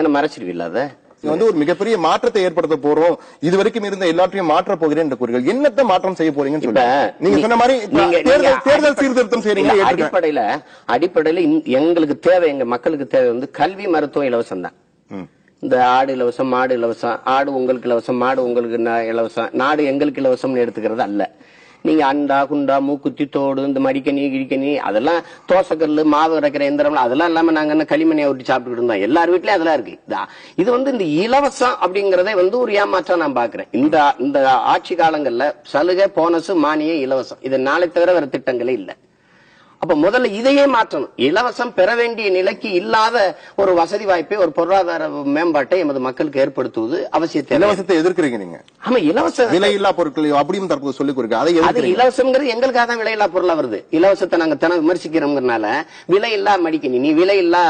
மறைச்சிருவில்ல அத வந்து ஒரு மிகப்பெரிய மாற்றத்தை ஏற்படுத்த போறோம், இதுவரைக்கும் இருந்த எல்லாத்தையும் மாற்ற போகிறேன் என்ற கூறுகள் என்னத்தை மாற்றம் செய்ய போறீங்கன்னு சொல்லுங்க. நீங்க சொன்ன மாதிரி தேர்தல் சீர்திருத்தம் செய்றீங்க. அடிப்படையில எங்களுக்கு தேவை, எங்க மக்களுக்கு தேவை வந்து கல்வி மருத்துவம் இலவசம் தான். இந்த ஆடு இலவசம், மாடு இலவசம், ஆடு உங்களுக்கு இலவசம், மாடு உங்களுக்கு இலவசம், நாடு எங்களுக்கு இலவசம்னு எடுத்துக்கிறது அல்ல. நீங்க அண்டா குண்டா மூக்குத்தி தோடு இந்த மடிக்கணி கிழிக்கணி அதெல்லாம் தோசைக்கல்லு மாவு அரைக்கிற எந்திரம் அதெல்லாம் இல்லாம நாங்க என்ன களிமணியை ஒட்டி சாப்பிட்டுக்கிட்டு இருந்தோம். எல்லார் வீட்லயும் அதெல்லாம் இருக்கு. இது வந்து இந்த இலவசம் அப்படிங்கறத வந்து ஒரு ஏமாற்றம் நான் பாக்குறேன். இந்த ஆட்சி காலங்கள்ல சலுகை போனஸ் மானியம் இலவசம் இது நாளை தவிர வேற திட்டங்களே இல்ல. அப்ப முதல்ல இதையே மாற்றணும். இலவசம் பெற வேண்டிய நிலைக்கு இல்லாத ஒரு வசதி வாய்ப்பை, ஒரு பொருளாதார மேம்பாட்டை எமது மக்களுக்கு ஏற்படுத்துவது அவசியத்தை. இலவசத்தை எதிர்க்கிறீங்க நீங்க? ஆமா, இலவசம் விலையில்லா பொருட்கள் அப்படியும் தற்போது சொல்லிக் கொடுக்க அது இலவசம்ங்கிறது எங்களுக்காக தான் விலையில்லா பொருளா வருது. இலவசத்தை நாங்க தினம் விமர்சிக்கிறோம்னால விலையில்லா மடிக்கணி, நீ விலையில்லா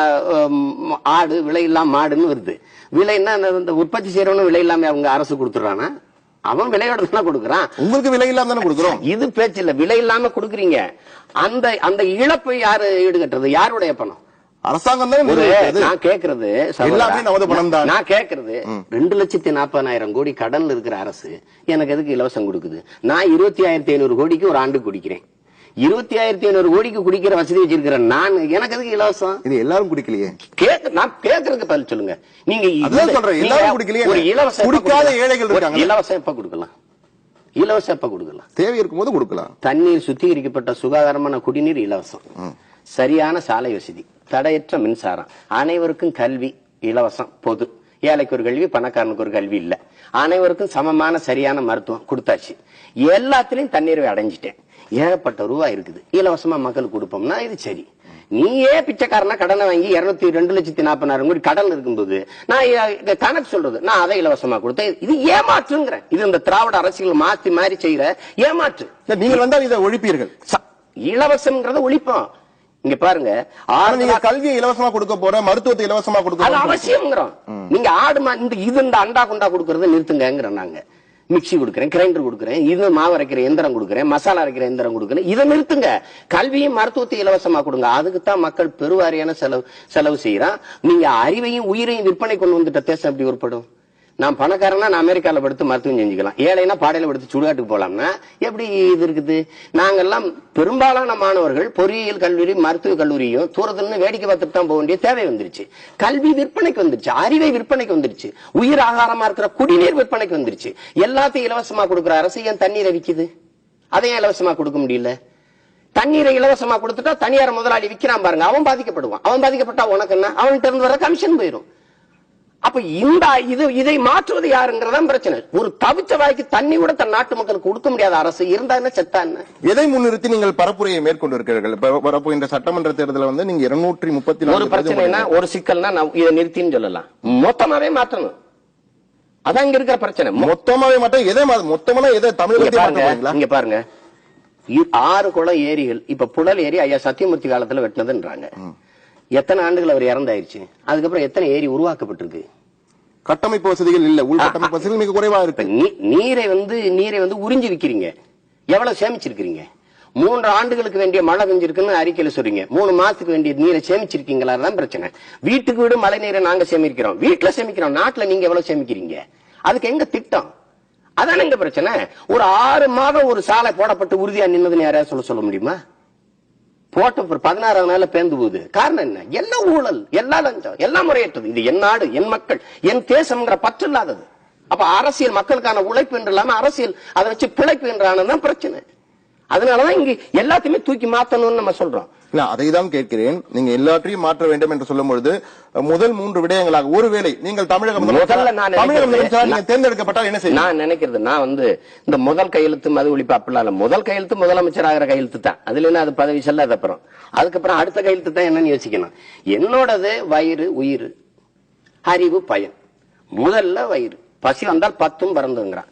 ஆடு, விலையில்லா மாடுன்னு வருது. விலைன்னா இந்த உற்பத்தி செய்யறவனு விலை இல்லாம அவங்க அரசு கொடுத்துறானா? அவன் விலையோட தானே கொடுக்குறான். உங்களுக்கு விலை இல்லாம தானே கொடுக்குறோம். இது பேச்சு இல்ல, விலை இல்லாம கொடுக்குறீங்க. அந்த இழப்பை யாரு ஈடுகட்டுறது? யாருடைய பணம்? அரசாங்கம் தான். நான் கேக்குறது 2,40,000 கோடி கடன்ல இருக்கிற அரசு எனக்கு எதுக்கு இலவசம் கொடுக்குது? நான் 25,500 கோடிக்கு ஒரு ஆண்டு குடிக்கிறேன். 25,500 கோடிக்கு குடிக்கிற வசதி வச்சிருக்கிறேன் நான், எனக்கு எதுக்கு இலவசம்? இது எல்லாரும் குடிக்கலையே. நான் கேக்குறதுக்கு பதில் சொல்லுங்க. நீங்க எல்லாரும் குடிக்கலையே. ஒரு இலவசம் குடிக்காத ஏழைகள் இருக்காங்க. இலவசம் எப்ப கொடுக்கலாம்? இலவசம் எப்ப கொடுக்கலாம்? தேவை இருக்கும்போது கொடுக்கலாம். தண்ணீர், சுத்திகரிக்கப்பட்ட சுகாதாரமான குடிநீர் இலவசம், சரியான சாலை வசதி, தடையற்ற மின்சாரம், அனைவருக்கும் கல்வி இலவசம் பொது. ஏழைக்கு ஒரு கல்வி, பணக்காரனுக்கு ஒரு கல்வி இல்ல. அனைவருக்கும் சமமான சரியான மருத்துவம் கொடுத்தாச்சு. எல்லாத்திலையும் தண்ணீரை அடைஞ்சிட்டேன். ஏகப்பட்ட ரூபாய் இருக்குது, இலவசமா மக்களுக்கு கொடுப்போம்னா இது சரி. நீயே பிச்சைக்காரனா கடனை வாங்கி 2,40,000 கோடி கடன் இருக்கும்போது நான் கணக்கு சொல்றது, நான் அதை இலவசமா கொடுத்தேன். இது ஏமாற்றுங்கிறேன். இது இந்த திராவிட அரசியல் மாத்தி மாறி செய்யற ஏமாற்று. நீங்கள் வந்தால் இதை ஒழிப்பீர்கள். இலவசம்ங்கிறத ஒழிப்போம். இங்க பாருங்க, கல்வியை இலவசமா கொடுக்க போற, மருத்துவத்தை இலவசமா கொடுக்க அவசியம்ங்கிறோம். நீங்க ஆடு இந்த அண்டா குண்டா கொடுக்கறத நிறுத்துங்க. நாங்க மிக்சி கொடுக்குறேன், கிரைண்டர் கொடுக்குறேன், இது மாவு அரைக்கிற எந்திரம் கொடுக்குறேன், மசாலா அரைக்கிற எந்திரம் கொடுக்குறேன், இதை நிறுத்துங்க. கல்வியும் மருத்துவத்தை இலவசமா கொடுங்க. அதுக்குத்தான் மக்கள் பெருவாரியான செலவு செய்யறான். நீங்க அறிவையும் உயிரையும் விற்பனை கொண்டு வந்துட்ட தேசம் எப்படி உருப்படும்? நான் பணக்காரனா நான் அமெரிக்கால படுத்து மருத்துவம் செஞ்சுக்கலாம், ஏழைனா பாடையில படுத்து சுடுகாட்டுக்கு போலாம்னா எப்படி இது இருக்குது? நாங்கெல்லாம் பெரும்பாலான மாணவர்கள் பொறியியல் கல்லூரி, மருத்துவ கல்லூரியும் தூரத்துல வேடிக்கை பார்த்துட்டு தான் போக வேண்டிய தேவை வந்துருச்சு. கல்வி விற்பனைக்கு வந்துருச்சு, அறிவை விற்பனைக்கு வந்துருச்சு, உயிர் ஆகாரமா இருக்கிற குடிநீர் விற்பனைக்கு வந்துருச்சு. எல்லாத்தையும் இலவசமா கொடுக்குற அரசு ஏன் தண்ணீரை விக்குது? அதையும் இலவசமா கொடுக்க முடியல. தண்ணீரை இலவசமா கொடுத்துட்டா தனியார் முதலாளி விக்கிறான் பாருங்க, அவன் பாதிக்கப்படுவான். அவன் பாதிக்கப்பட்டா உனக்கு என்ன? அவன்கிட்ட இருந்து வர கமிஷன் போயிடும். அப்ப இதை மாற்றுவது யாருங்கிறதா பிரச்சனை. ஒரு தவிச்ச வாய்க்கு தண்ணி கூட தன் நாட்டு மக்களுக்கு கொடுக்க முடியாத அரசு இருந்தா என்ன, செத்தா என்ன? எதை முன்னிறுத்தி நீங்கள் பரப்புரையை மேற்கொண்டு இருக்கிறீர்கள்? வரப்போகின்ற சட்டமன்ற தேர்தலில் வந்து நீங்க 234 ஒரு பிரச்சனைனா, ஒரு சிக்கல்னா இதை நிறுத்தின்னு சொல்லலாம். மொத்தமாவே மாற்றணும். அதான் இங்க இருக்கிற பிரச்சனை. மொத்தமாவே மாற்றம். எதை மொத்தமான எதை தமிழகத்தில் இங்க பாருங்க, 6 குளம் ஏரிகள் இப்ப புழல் ஏரி ஐயா சத்தியமூர்த்தி காலத்துல வெட்டினதுன்றாங்க. எத்தனை ஆண்டுகள் அவர் இறந்தாயிருச்சு? அதுக்கப்புறம் எத்தனை ஏரி உருவாக்கப்பட்டிருக்கு? கட்டமைப்பு வசதிகள் இல்ல, உள்கட்டமைப்பு வசதிகள் மிக குறைவா இருக்கு. நீரை வந்து உறிஞ்சி விக்கிறீங்க. எவ்வளவு சேமிச்சிருக்கீங்க? 3 ஆண்டுகளுக்கு வேண்டிய மழை பெஞ்சிருக்குன்னு அறிக்கையில சொல்றீங்க. 3 மாசத்துக்கு வேண்டிய நீரை சேமிச்சிருக்கீங்களா? தான் பிரச்சனை. வீட்டுக்கு வீடு மழை நீரை நாங்க சேமிக்கிறோம், வீட்டுல சேமிக்கிறோம். நாட்டுல நீங்க எவ்வளவு சேமிக்கிறீங்க? அதுக்கு எங்க திட்டம்? அதான எங்க பிரச்சனை. ஒரு 6 மாதம் ஒரு சாலை போடப்பட்டு உறுதியா நின்னதுன்னு யாராவது சொல்ல முடியுமா? போட்ட 16ஆம் நாள்ல பேந்து போகுது. காரணம் என்ன? எல்லாம் ஊழல், எல்லாம் லஞ்சம், எல்லாம் முறையற்றது. இது என் நாடு, என் மக்கள், என் தேசம்ங்கிற பற்று இல்லாதது. அப்ப அரசியல் மக்களுக்கான உழைப்பு என்று இல்லாம அரசியல் அதை வச்சு பிழைப்பு என்றானதான் பிரச்சனை. அதனாலதான் இங்க எல்லாத்தையுமே தூக்கி மாத்தணும்னு நம்ம சொல்றோம். அதைதான் கேட்கிறேன். நீங்க எல்லாத்தையும் மாற்ற வேண்டும் என்று சொல்லும் பொழுது முதல் 3 விடயங்களாக, ஒருவேளை நீங்கள் தமிழகம் தேர்ந்தெடுக்கப்பட்டால் என்ன செய்ய நான் நினைக்கிறது, நான் வந்து இந்த முதல் கையெழுத்து மது ஒழிப்பு அப்படிலாம் இல்ல. முதல் கையெழுத்து முதலமைச்சர் ஆகிற கையெழுத்து தான். அதுல என்ன அது பதவி செல்லாத அப்புறம் அதுக்கப்புறம் அடுத்த கையெழுத்து தான் என்னன்னு யோசிக்கணும். என்னோடது வயிறு உயிர் அறிவு பயன். முதல்ல வயிறு, பசி வந்தால் 10 பறந்துங்கிறான்.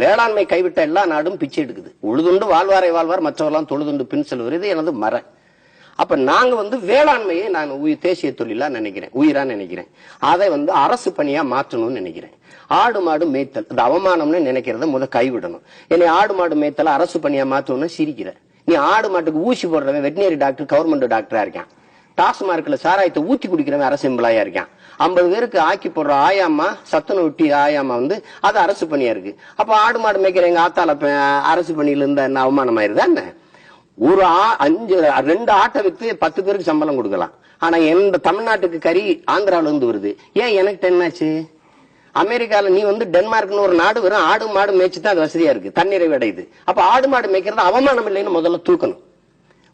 வேளாண்மை கைவிட்ட எல்லா நாடும் பிச்சை எடுக்குது. உழுதுண்டு வாழ்வாரை வாழ்வார், மற்றவரெல்லாம் தொழுதுண்டு பின் செல்வது. இது எனது மர. அப்ப நாங்க வந்து வேளாண்மையை நான் தேசிய தொழிலா நினைக்கிறேன், உயிரா நினைக்கிறேன். அதை வந்து அரசு பணியா மாற்றணும்னு நினைக்கிறேன். ஆடு மாடு மேய்த்தல் அது அவமானம்னு நினைக்கிறத கைவிடணும். என்னை ஆடு மாடு மேய்த்தல அரசு பணியா மாற்றணும்னு சிரிக்கிற. நீ ஆடு மாட்டுக்கு ஊசி போடுறவன் வெட்டினரி டாக்டர், கவர்மெண்ட் டாக்டரா இருக்கான். டாஸ்மார்க்ல சாராயத்தை ஊத்தி குடிக்கிறவன் அரசு எம்ப்ளாயா இருக்கான். 50 பேருக்கு ஆக்கி போடுற ஆயாமா, சத்துணவு ஒட்டி ஆயாமா வந்து அது அரசு பணியா இருக்கு. அப்ப ஆடு மாடு மேய்க்கிற எங்க ஆத்தால அரசு பணியில இருந்தா என்ன அவமானம் ஆயிருதா என்ன? ஒரு 2 ஆட்டை வித்து 10 பேருக்கு சம்பளம் கொடுக்கலாம். ஆனா எந்த தமிழ்நாட்டுக்கு கறி ஆந்திராவில இருந்து வருது. ஏன் எனக்கு என்னாச்சு? அமெரிக்கால நீ வந்து டென்மார்க்னு ஒரு நாடு வரும், ஆடு மாடு மேய்ச்சுதான் அது வசதியா இருக்கு, தண்ணீரை அடையுது. அப்ப ஆடு மாடு மேய்க்கிறது அவமானம் இல்லைன்னு முதல்ல தூக்கணும்.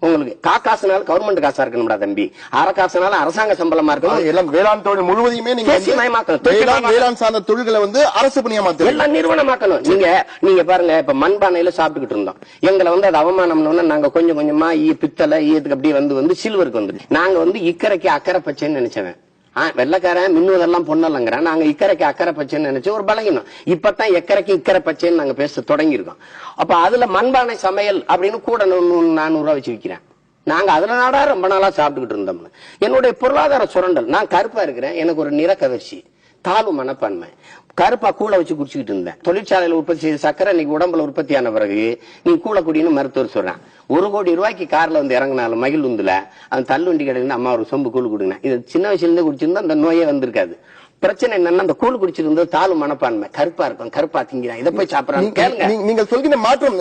உங்களுக்கு காசுனால கவர்மெண்ட் காசா இருக்கணும்டா தம்பி, அரை காசுனால அரசாங்க சம்பளமா இருக்கணும். எல்லாம் வேளாண் தொழில் முழுவதுமே வேளாண் சார்ந்த தொழில்களை வந்து அரசு பணியா மாத்த எல்லாம் நிறுவனமாக்கணும். நீங்க பாருங்க, இப்ப மண்பானையில சாப்பிட்டுக்கிட்டு இருந்தோம், எங்களை வந்து அது அவமானம்னு நாங்க கொஞ்சம் கொஞ்சமா பித்தளை ஈயத்துக்கு அப்படியே வந்து சில்வருக்கு வந்து நாங்க வந்து இக்கரைக்கு அக்கறை பச்சைன்னு நினைச்சவன். வெள்ளக்காரன் மின்னுவதெல்லாம் பொண்ணலங்கிறான். நாங்க இக்கரைக்கு அக்கறை பச்சைன்னு நினைச்சு ஒரு பலகினோம். இப்பதான் எக்கரைக்கு இக்கரை பச்சைன்னு நாங்க பேச தொடங்கி இருக்கோம். அப்ப அதுல மண்பானை சமையல் அப்படின்னு கூட 400 ரூபாய் வச்சு விற்கிறேன். நாங்க அதுல நாடா ரொம்ப நாளா சாப்பிட்டுக்கிட்டு இருந்தோம். என்னுடைய பொருளாதார சுரண்டல், நான் கருப்பா இருக்கிறேன், எனக்கு ஒரு நிற கவர்ச்சி, தாழ்வு மனப்பான்மை, கருப்பா கூளை வச்சு குடிச்சுக்கிட்டு இருந்தேன். தொழிற்சாலையில உற்பத்தி செய்த சக்கரை இன்னைக்கு உடம்புல உற்பத்தி ஆன பிறகு நீ கூளை குடின்னு மருத்துவர் சொல்றேன். 1 கோடி ரூபாய்க்கு கார்ல வந்து இறங்கினாலும் மகிழ் உந்துல அந்த தள்ளுவண்டி கடையில அம்மா ஒரு சொம்பு கூழ் குடுங்க, இது சின்ன வயசுல இருந்து குடிச்சிருந்தா அந்த நோயே வந்திருக்காது. பிரச்சனை என்னன்னா அந்த கூழ் குடிச்சிருந்தது தாழ்வு மனப்பான்மை, கருப்பா இருக்கும், கருப்பா திங்கிறான், இதை போய் சாப்பிடறாங்க. கேளுங்க, நீங்க சொல்கிற மாற்றம்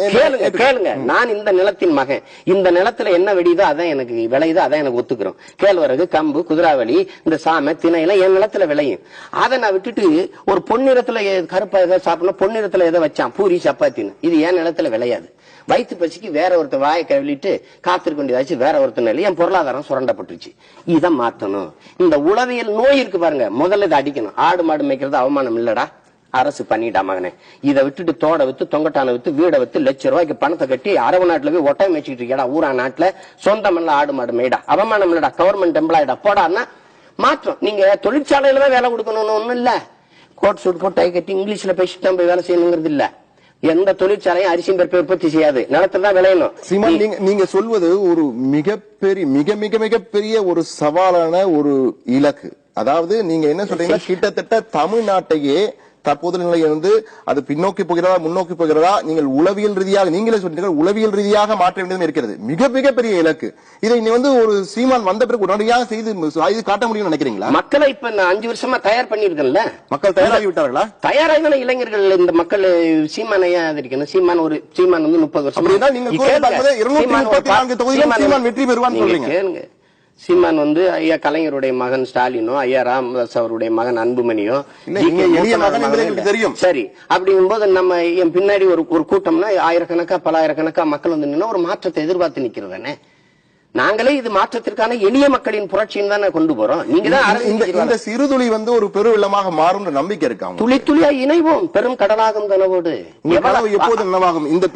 கேளுங்க. நான் இந்த நிலத்தின் மகன், இந்த நிலத்துல என்ன வெடியுதோ அதான் எனக்கு விளையுதோ அதான் எனக்கு ஒத்துக்கிறோம். கேழ்வரகு, கம்பு, குதிராவளி, இந்த சாமை, திணையெல்லாம் என் நிலத்துல விளையும். அதை நான் விட்டுட்டு ஒரு பொன்னிறத்துல கருப்பா எதாவது சாப்பிடணும், பொன்னிறத்துல எதை வச்சான் பூரி சப்பாத்தின்னு, இது என் நிலத்துல விளையாது. வயிற்று பசிக்கு வேற ஒருத்தர் வாயை கவிழிட்டு காத்திருக்க வேண்டியதாச்சு, வேற ஒருத்தர் என் பொருளாதாரம் சுரண்டப்பட்டுருச்சு. இதை மாத்தணும். இந்த உளவியல் நோய் இருக்கு பாருங்க, முதல்ல இதை அடிக்கணும். ஆடு மாடு மேய்க்கிறது அவமானம் இல்லடா, அரசு பண்ணிட்டா மகனே. இதை விட்டுட்டு தோட வித்து, தொங்கட்டான வித்து, வீடை வித்து, ₹1,00,000 பணத்தை கட்டி அரபு நாட்டுல போய் ஒட்டை மேய்ச்சிட்டு இருக்கா. ஊரா நாட்டுல சொந்தமல்ல ஆடு மாடு மேய்டா, அவமானம் இல்லடா, கவர்மெண்ட் எம்ப்ளாய்டா போடான்னா மாற்றம். நீங்க தொழிற்சாலையில தான் வேலை கொடுக்கணும்னு ஒண்ணும் இல்ல, கோட் சூட் போட்டு டை கட்டி இங்கிலீஷ்ல பேசிட்டு தான் போய் வேலை செய்யணுங்கிறது இல்ல. எந்த தொழிற்சாலையும் அரிசி பருப்பை உற்பத்தி செய்யாது, நிலத்துல தான் விளையணும். சீமான், நீங்க சொல்வது ஒரு மிகப்பெரிய மிக மிக மிகப்பெரிய ஒரு சவாலான ஒரு இலக்கு. அதாவது நீங்க என்ன சொல்றீங்கன்னா, கிட்டத்தட்ட தமிழ்நாட்டையே தற்போது நிலையை வந்து அது பின்னோக்கி போகிறதா முன்னோக்கி போகிறதா, நீங்கள் உளவியல் ரீதியாக நீங்களே சொல்றீங்க, உளவியல் ரீதியாக மாற்ற வேண்டியதும் இருக்கிறது. மிக மிக பெரிய இலக்கு. இதை நீ வந்து ஒரு சீமான் வந்த பிறகு உடனடியாக செய்து காட்ட முடியும்னு நினைக்கிறீங்களா? மக்களை இப்ப 5 வருஷமா தயார் பண்ணிருக்கல, மக்கள் தயாராகி விட்டார்களா? தயாராக இளைஞர்கள் இந்த மக்கள் சீமானையா ஆதரிக்கணும். சீமான் வந்து 30 வருஷம் நீங்க 234 தொகுதியில் சீமான் வெற்றி பெறுவான்னு சொல்றீங்க. சீமான் வந்து ஐயா கலைஞருடைய மகன் ஸ்டாலினோ, ஐயா ராமதாஸ் அவருடைய மகன் அன்புமணியோ தெரியும். சரி, அப்படிங்கும் போது நம்ம என் பின்னாடி ஒரு கூட்டம்னா ஆயிரக்கணக்கா பலாயிரக்கணக்கா மக்கள் வந்து நின்னா ஒரு மாற்றத்தை எதிர்பார்த்து நிக்கிறதானே. நாங்களே இது மாற்றத்திற்கான எளிய மக்களின் புரட்சின்னு தானே கொண்டு போறோம். நீங்க தான் இந்த சிறுதுளி வந்து ஒரு பெருவெள்ளமாக மாறும் நம்பிக்கை இருக்காங்க. துளி துளியா இணைவோம், பெரும் கடலாகும் கனவோடு. எப்போது என்னவாகும்? இந்த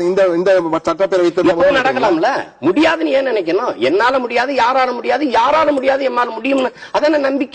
சட்டப்பேரவை நடக்கலாம்ல. முடியாதுன்னு ஏன் நினைக்கணும்? என்னால முடியாது, யாரால முடியாது, யாரால முடியாது எம்மால முடியும், அதான நம்பிக்கை.